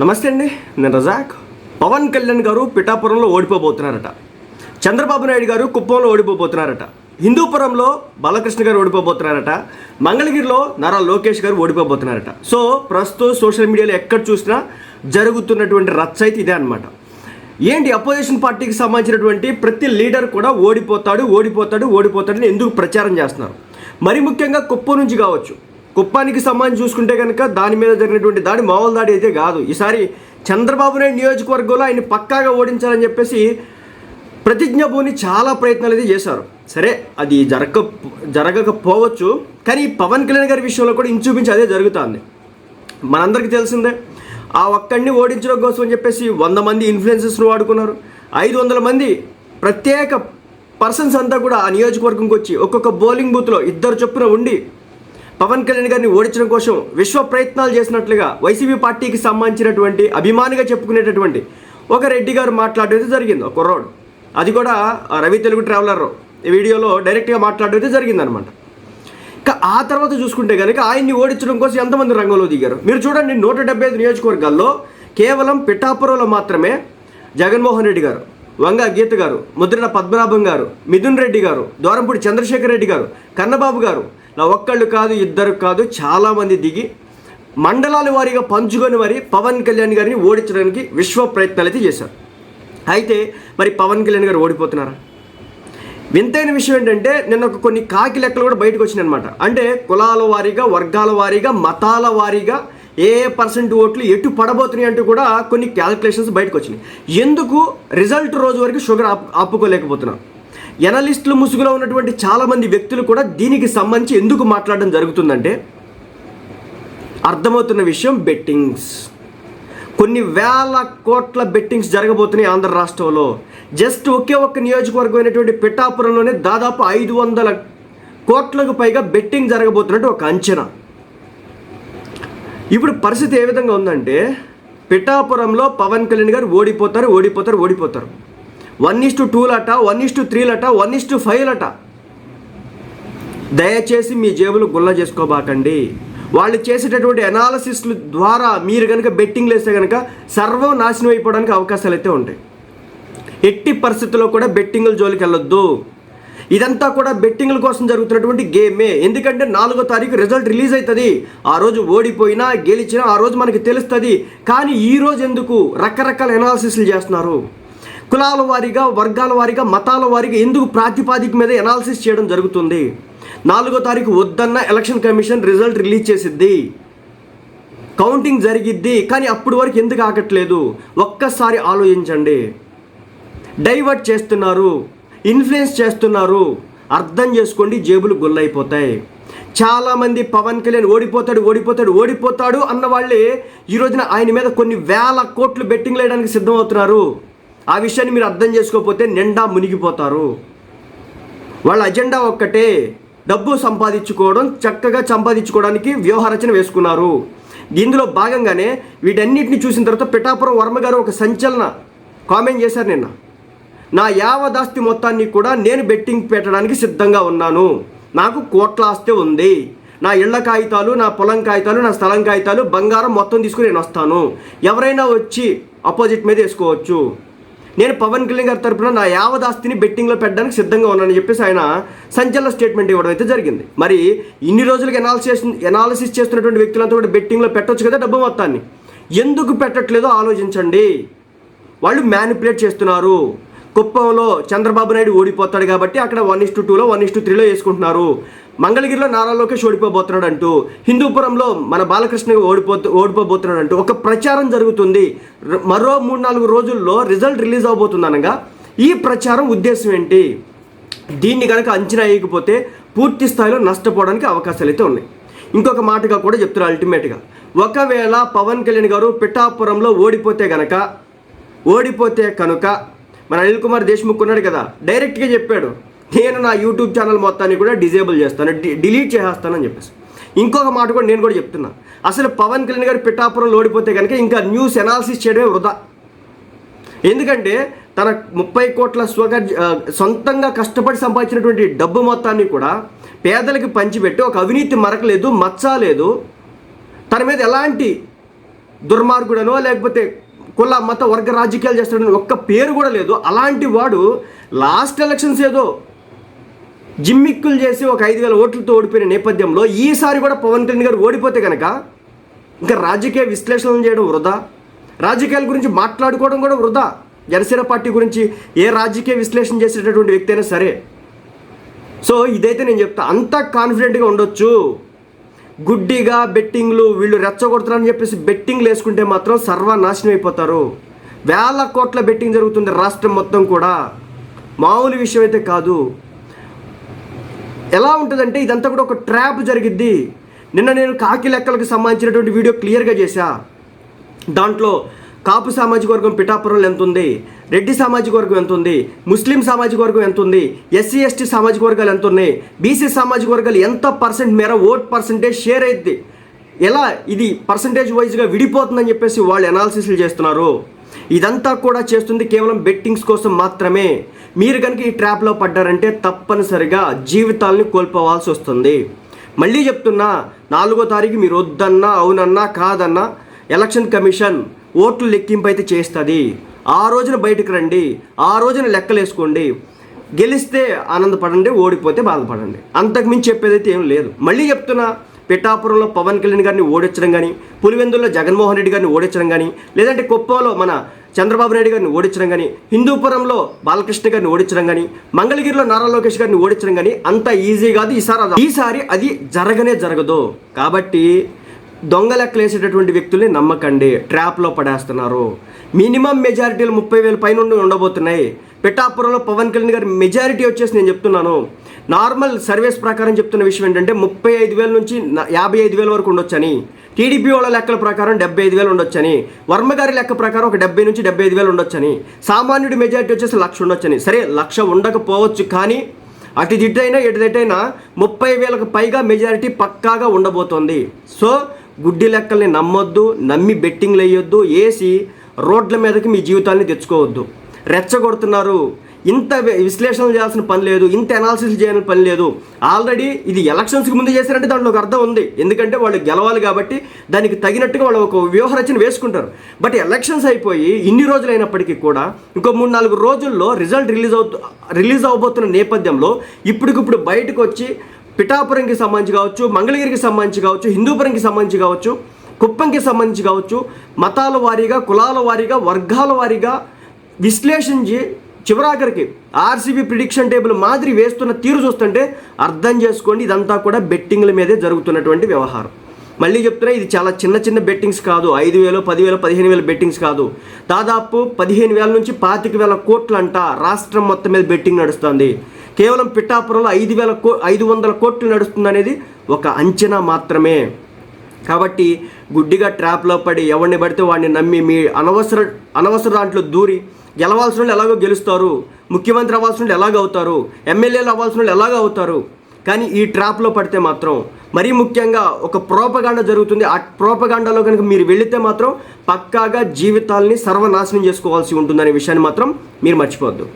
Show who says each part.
Speaker 1: నమస్తే అండి, నేను రజాక్. పవన్ కళ్యాణ్ గారు పిఠాపురంలో ఓడిపోబోతున్నారట. చంద్రబాబు నాయుడు గారు కుప్పంలో ఓడిపోబోతున్నారట. హిందూపురంలో బాలకృష్ణ గారు ఓడిపోబోతున్నారట. మంగళగిరిలో నారా లోకేష్ గారు ఓడిపోబోతున్నారట. సో ప్రస్తుతం సోషల్ మీడియాలో ఎక్కడ చూసినా జరుగుతున్నటువంటి రచ్చ అయితే ఇదే అనమాట. ఏంటి, అపోజిషన్ పార్టీకి సంబంధించినటువంటి ప్రతి లీడర్ కూడా ఓడిపోతాడని ఎందుకు ప్రచారం చేస్తున్నారు? మరి ముఖ్యంగా కుప్పం నుంచి కావచ్చు. కుప్పానికి సంబంధించి చూసుకుంటే కనుక దాని మీద జరిగినటువంటి దాడి మామూలు దాడి అయితే కాదు. ఈసారి చంద్రబాబు నాయుడు నియోజకవర్గంలో ఆయన పక్కాగా ఓడించాలని చెప్పేసి ప్రతిజ్ఞాభూని చాలా ప్రయత్నాలు అయితే చేశారు. సరే, అది జరగకపోవచ్చు, కానీ పవన్ కళ్యాణ్ గారి విషయంలో కూడా ఇంచుమించి అదే జరుగుతుంది. మనందరికీ తెలిసిందే, ఆ ఒక్కడిని ఓడించడం కోసం అని చెప్పేసి 100 మంది ఇన్ఫ్లుయెన్సర్స్ను వాడుకున్నారు. 500 మంది ప్రత్యేక పర్సన్స్ అంతా కూడా ఆ నియోజకవర్గంకి వచ్చి ఒక్కొక్క బౌలింగ్ బూత్లో 2 చొప్పున ఉండి పవన్ కళ్యాణ్ గారిని ఓడించడం కోసం విశ్వ ప్రయత్నాలు చేసినట్లుగా వైసీపీ పార్టీకి సంబంధించినటువంటి అభిమానిగా చెప్పుకునేటటువంటి ఒక రెడ్డి గారు మాట్లాడేది జరిగింది. ఒక కుర్రోడు, అది కూడా రవి తెలుగు ట్రావెలర్ వీడియోలో డైరెక్ట్గా మాట్లాడేది జరిగిందనమాట. ఇంకా ఆ తర్వాత చూసుకుంటే కనుక ఆయన్ని ఓడించడం కోసం ఎంతమంది రంగంలో దిగారు మీరు చూడండి. 175 నియోజకవర్గాల్లో కేవలం పిఠాపురంలో మాత్రమే జగన్మోహన్ రెడ్డి గారు, వంగ గీత గారు, ముద్రల పద్మనాభం గారు, మిథున్ రెడ్డి గారు, ద్వారంపూడి చంద్రశేఖర్ రెడ్డి గారు, కన్నబాబు గారు, నా ఒక్కళ్ళు కాదు, 2 కాదు, చాలామంది దిగి మండలాల వారీగా పంచుకొని మరి పవన్ కళ్యాణ్ గారిని ఓడించడానికి విశ్వ ప్రయత్నాలు అయితే చేశారు. అయితే మరి పవన్ కళ్యాణ్ గారు ఓడిపోతున్నారా? వింతైన విషయం ఏంటంటే, నిన్న కొన్ని కాకి లెక్కలు కూడా బయటకు వచ్చినాయి అనమాట. అంటే కులాల వారీగా, వర్గాల వారీగా, మతాల వారీగా ఏ పర్సెంట్ ఓట్లు ఎటు పడబోతున్నాయి అంటూ కూడా కొన్ని క్యాలిక్యులేషన్స్ బయటకు వచ్చినాయి. ఎందుకు రిజల్ట్ రోజు వరకు షుగర్ ఆపుకోలేకపోతున్నారు? ఎనలిస్టులు ముసుగులో ఉన్నటువంటి చాలామంది వ్యక్తులు కూడా దీనికి సంబంధించి ఎందుకు మాట్లాడడం జరుగుతుందంటే, అర్థమవుతున్న విషయం బెట్టింగ్స్. కొన్ని వేల కోట్ల బెట్టింగ్స్ జరగబోతున్నాయి ఆంధ్ర రాష్ట్రంలో. జస్ట్ ఒకే ఒక్క నియోజకవర్గం అయినటువంటి పిఠాపురంలోనే దాదాపు 500 కోట్లకు పైగా బెట్టింగ్ జరగబోతున్నట్టు ఒక అంచనా. ఇప్పుడు పరిస్థితి ఏ విధంగా ఉందంటే, పిఠాపురంలో పవన్ కళ్యాణ్ గారు ఓడిపోతారు. 1:2 లట, 1:3 లట, 1:5 లట. దయచేసి మీ జేబులు గుల్ల చేసుకోబాకండి. వాళ్ళు చేసేటటువంటి అనాలసిస్ల ద్వారా మీరు కనుక బెట్టింగ్లు వేస్తే కనుక సర్వం నాశనం అయిపోవడానికి అవకాశాలు అయితే ఉంటాయి. ఎట్టి పరిస్థితుల్లో కూడా బెట్టింగుల జోలికి వెళ్ళొద్దు. ఇదంతా కూడా బెట్టింగ్ల కోసం జరుగుతున్నటువంటి గేమే. ఎందుకంటే 4వ తారీఖు రిజల్ట్ రిలీజ్ అవుతుంది. ఆ రోజు ఓడిపోయినా గెలిచినా ఆ రోజు మనకి తెలుస్తుంది. కానీ ఈరోజు ఎందుకు రకరకాల అనాలసిస్లు చేస్తున్నారు? కులాల వారీగా, వర్గాల వారీగా, మతాల వారీగా ఎందుకు ప్రాతిపాదిక మీద అనాలిసిస్ చేయడం జరుగుతుంది? 4వ తారీఖు వద్దన్న ఎలక్షన్ కమిషన్ రిజల్ట్ రిలీజ్ చేసిద్ది, కౌంటింగ్ జరిగిద్ది. కానీ అప్పటి వరకు ఎందుకు ఆగట్లేదు? ఒక్కసారి ఆలోచించండి. డైవర్ట్ చేస్తున్నారు, ఇన్ఫ్లుయెన్స్ చేస్తున్నారు. అర్థం చేసుకోండి, జేబులు గుల్లైపోతాయి. చాలామంది పవన్ కళ్యాణ్ ఓడిపోతాడు అన్న వాళ్ళే ఈ రోజున ఆయన మీద కొన్ని వేల కోట్లు బెట్టింగ్ వేయడానికి సిద్ధమవుతున్నారు. ఆ విషయాన్ని మీరు అర్థం చేసుకోకపోతే నిండా మునిగిపోతారు. వాళ్ళ అజెండా ఒక్కటే, డబ్బు సంపాదించుకోవడం, చక్కగా సంపాదించుకోవడానికి వ్యూహరచన వేసుకున్నారు. ఇందులో భాగంగానే వీటన్నిటిని చూసిన తర్వాత పిఠాపురం వర్మ గారు ఒక సంచలన కామెంట్ చేశారు నిన్న. నా యావదాస్తి మొత్తాన్ని కూడా నేను బెట్టింగ్ పెట్టడానికి సిద్ధంగా ఉన్నాను. నాకు కోట్ల ఆస్తి ఉంది. నా ఇళ్ల కాగితాలు, నా పొలం కాగితాలు, నా స్థలం కాగితాలు, బంగారం మొత్తం తీసుకుని నేను వస్తాను. ఎవరైనా వచ్చి అపోజిట్ మీద వేసుకోవచ్చు. నేను పవన్ కళ్యాణ్ గారి తరపున నా యావదాస్తిని బెట్టింగ్లో పెట్టడానికి సిద్ధంగా ఉన్నానని చెప్పేసి ఆయన సంచలన స్టేట్మెంట్ ఇవ్వడం అయితే జరిగింది. మరి ఇన్ని రోజులకి ఎనాలిసిస్ చేస్తున్నటువంటి వ్యక్తులంతా కూడా బెట్టింగ్లో పెట్టవచ్చు కదా డబ్బు మొత్తాన్ని. ఎందుకు పెట్టట్లేదో ఆలోచించండి. వాళ్ళు మ్యానిపులేట్ చేస్తున్నారు. కుప్పంలో చంద్రబాబు నాయుడు ఓడిపోతాడు కాబట్టి అక్కడ 1:2లో 1:3లో వేసుకుంటున్నారు. మంగళగిరిలో నారా లోకేష్ ఓడిపోబోతున్నాడు అంటూ, హిందూపురంలో మన బాలకృష్ణ ఓడిపోబోతున్నాడు అంటూ ఒక ప్రచారం జరుగుతుంది. మరో 3-4 రోజుల్లో రిజల్ట్ రిలీజ్ అవబోతుంది అనగా ఈ ప్రచారం ఉద్దేశం ఏంటి? దీన్ని కనుక అంచనా వేయకపోతే పూర్తి స్థాయిలో నష్టపోవడానికి అవకాశాలు అయితే ఉన్నాయి. ఇంకొక మాటగా కూడా చెప్తున్నారు అల్టిమేట్గా, ఒకవేళ పవన్ కళ్యాణ్ గారు పిఠాపురంలో ఓడిపోతే కనుక మన అనిల్ కుమార్ దేశ్ముఖ్ ఉన్నాడు కదా, డైరెక్ట్గా చెప్పాడు, నేను నా యూట్యూబ్ ఛానల్ మొత్తాన్ని కూడా డిజేబుల్ చేస్తాను, డిలీట్ చేసేస్తానని చెప్పేసి. ఇంకొక మాట కూడా నేను కూడా చెప్తున్నా, అసలు పవన్ కళ్యాణ్ గారు పిఠాపురంలో ఓడిపోతే కనుక ఇంకా న్యూస్ అనాలిసిస్ చేయడమే వృధా. ఎందుకంటే తన 30 కోట్ల సొంతంగా కష్టపడి సంపాదించినటువంటి డబ్బు మొత్తాన్ని కూడా పేదలకు పంచిపెట్టి ఒక అవినీతి మరకలేదు, మచ్చ లేదు, తన మీద ఎలాంటి దుర్మార్గుడనో లేకపోతే కుల మత వర్గ రాజకీయాలు చేస్తాడని ఒక్క పేరు కూడా లేదు. అలాంటి వాడు లాస్ట్ ఎలక్షన్స్ ఏదో జిమ్మిక్కులు చేసి ఒక 5,000 ఓట్లతో ఓడిపోయిన నేపథ్యంలో ఈసారి కూడా పవన్ కళ్యాణ్ గారు ఓడిపోతే కనుక ఇంకా రాజకీయ విశ్లేషణలు చేయడం వృధా, రాజకీయాల గురించి మాట్లాడుకోవడం కూడా వృధా. జనసేన పార్టీ గురించి ఏ రాజకీయ విశ్లేషణ చేసేటటువంటి వ్యక్తి అయినా సరే. సో ఇదైతే నేను చెప్తా, అంత కాన్ఫిడెంట్గా ఉండొచ్చు. గుడ్డిగా బెట్టింగ్లు వీళ్ళు రెచ్చగొడుతున్నారని చెప్పేసి బెట్టింగ్లు వేసుకుంటే మాత్రం సర్వనాశనం అయిపోతారు. వేల కోట్ల బెట్టింగ్ జరుగుతుంది రాష్ట్రం మొత్తం కూడా, మామూలు విషయం అయితే కాదు. ఎలా ఉంటుందంటే ఇదంతా కూడా ఒక ట్రాప్ జరిగిద్ది. నిన్న నేను కాకి లెక్కలకు సంబంధించినటువంటి వీడియో క్లియర్గా చేశా. దాంట్లో కాపు సామాజిక వర్గం పిఠాపురంలో ఎంత ఉంది, రెడ్డి సామాజిక వర్గం ఎంత ఉంది, ముస్లిం సామాజిక వర్గం ఎంత ఉంది, ఎస్సీ ఎస్టీ సామాజిక వర్గాలు ఎంత ఉన్నాయి, బీసీ సామాజిక వర్గాలు ఎంత పర్సెంట్ మేర ఓట్ పర్సెంటేజ్ షేర్ అయింది, ఎలా ఇది పర్సంటేజ్ వైజ్గా విడిపోతుందని చెప్పేసి వాళ్ళు అనాలిసిస్లు చేస్తున్నారు. ఇదంతా కూడా చేస్తుంది కేవలం బెట్టింగ్స్ కోసం మాత్రమే. మీరు కనుక ఈ ట్రాప్లో పడ్డారంటే తప్పనిసరిగా జీవితాలని కోల్పోవాల్సి వస్తుంది. మళ్ళీ చెప్తున్నా, 4వ తారీఖు మీరు వద్దన్నా అవునన్నా కాదన్నా ఎలక్షన్ కమిషన్ ఓట్లు లెక్కింపు అయితే చేస్తుంది. ఆ రోజున బయటకు రండి, ఆ రోజున లెక్కలు వేసుకోండి. గెలిస్తే ఆనందపడండి, ఓడిపోతే బాధపడండి. అంతకుమించి చెప్పేదైతే ఏం లేదు. మళ్ళీ చెప్తున్నా, పిఠాపురంలో పవన్ కళ్యాణ్ గారిని ఓడించడం కానీ, పులివెందుల్లో జగన్మోహన్ రెడ్డి గారిని ఓడించడం కానీ, లేదంటే కుప్పంలో మన చంద్రబాబు నాయుడు గారిని ఓడించడం కానీ, హిందూపురంలో బాలకృష్ణ గారిని ఓడించడం కానీ, మంగళగిరిలో నారా లోకేష్ గారిని ఓడించడం కానీ అంత ఈజీ కాదు. ఈసారి అది జరగదు. కాబట్టి దొంగ లెక్కలు వేసేటటువంటి వ్యక్తుల్ని నమ్మకండి, ట్రాప్లో పడేస్తున్నారు. మినిమం మెజారిటీలు 30,000 పైన ఉండబోతున్నాయి. పిఠాపురంలో పవన్ కళ్యాణ్ గారి మెజారిటీ వచ్చేసి నేను చెప్తున్నాను, నార్మల్ సర్వేస్ ప్రకారం చెప్తున్న విషయం ఏంటంటే 35,000 నుంచి 55,000 వరకు ఉండొచ్చని. టీడీపీ వాళ్ళ లెక్కల ప్రకారం 75,000 ఉండొచ్చని. వర్మ గారి లెక్క ప్రకారం ఒక 70 నుంచి 75,000 ఉండొచ్చని. సామాన్యుడి మెజారిటీ వచ్చేసి 1,00,000 ఉండొచ్చని. సరే 1,00,000 ఉండకపోవచ్చు, కానీ అటు దిట్టైనా ఎటు దిట్టైనా 30,000కు పైగా మెజారిటీ పక్కాగా ఉండబోతోంది. సో గుడ్డి లెక్కల్ని నమ్మొద్దు, నమ్మి బెట్టింగ్లు వేయొద్దు, వేసి రోడ్ల మీదకి మీ జీవితాన్ని తెచ్చుకోవద్దు. రెచ్చగొడుతున్నారు, ఇంత విశ్లేషణలు చేయాల్సిన పని లేదు, ఇంత అనాలిసిస్ చేయాల్సిన పని లేదు. ఆల్రెడీ ఇది ఎలక్షన్స్కి ముందు చేశారంటే దాంట్లో ఒక అర్థం ఉంది. ఎందుకంటే వాళ్ళు గెలవాలి కాబట్టి దానికి తగినట్టుగా వాళ్ళు ఒక వ్యూహరచన వేసుకుంటారు. బట్ ఎలక్షన్స్ అయిపోయి ఇన్ని రోజులు అయినప్పటికీ కూడా ఇంకో 3-4 రోజుల్లో రిజల్ట్ రిలీజ్ అవబోతున్న నేపథ్యంలో ఇప్పటికిప్పుడు బయటకు వచ్చి పిఠాపురంకి సంబంధించి కావచ్చు, మంగళగిరికి సంబంధించి కావచ్చు, హిందూపురంకి సంబంధించి కావచ్చు, కుప్పంకి సంబంధించి కావచ్చు, మతాల వారీగా, కులాల వారీగా, వర్గాల వారీగా విశ్లేషించి చివరాఖరికి ఆర్సీబీ ప్రిడిక్షన్ టేబుల్ మాదిరి వేస్తున్న తీరు చూస్తుంటే అర్థం చేసుకోండి, ఇదంతా కూడా బెట్టింగ్ల మీదే జరుగుతున్నటువంటి వ్యవహారం. మళ్ళీ చెప్తున్నా, ఇది చాలా చిన్న బెట్టింగ్స్ కాదు. 5,000, 10,000, 15,000 బెట్టింగ్స్ కాదు. దాదాపు 15,000 నుంచి 25,000 కోట్లు అంట రాష్ట్రం మొత్తం మీద బెట్టింగ్ నడుస్తుంది. కేవలం పిఠాపురంలో 500 కోట్లు నడుస్తుంది అనేది ఒక అంచనా మాత్రమే. కాబట్టి గుడ్డిగా ట్రాప్లో పడి ఎవరిని పడితే వాడిని నమ్మి మీ అనవసర దాంట్లో దూరి గెలవాల్సిన వాళ్ళు ఎలాగో గెలుస్తారు, ముఖ్యమంత్రి అవ్వాల్సిన వాళ్ళు ఎలాగ అవుతారు, ఎమ్మెల్యేలు అవ్వాల్సిన వాళ్ళు ఎలాగ అవుతారు. కానీ ఈ ట్రాప్లో పడితే మాత్రం మరీ ముఖ్యంగా ఒక ప్రోపగాండా జరుగుతుంది. ఆ ప్రోపగాండాలో కనుక మీరు వెళితే మాత్రం పక్కాగా జీవితాల్ని సర్వనాశనం చేసుకోవాల్సి ఉంటుందనే విషయాన్ని మాత్రం మీరు మర్చిపోవద్దు.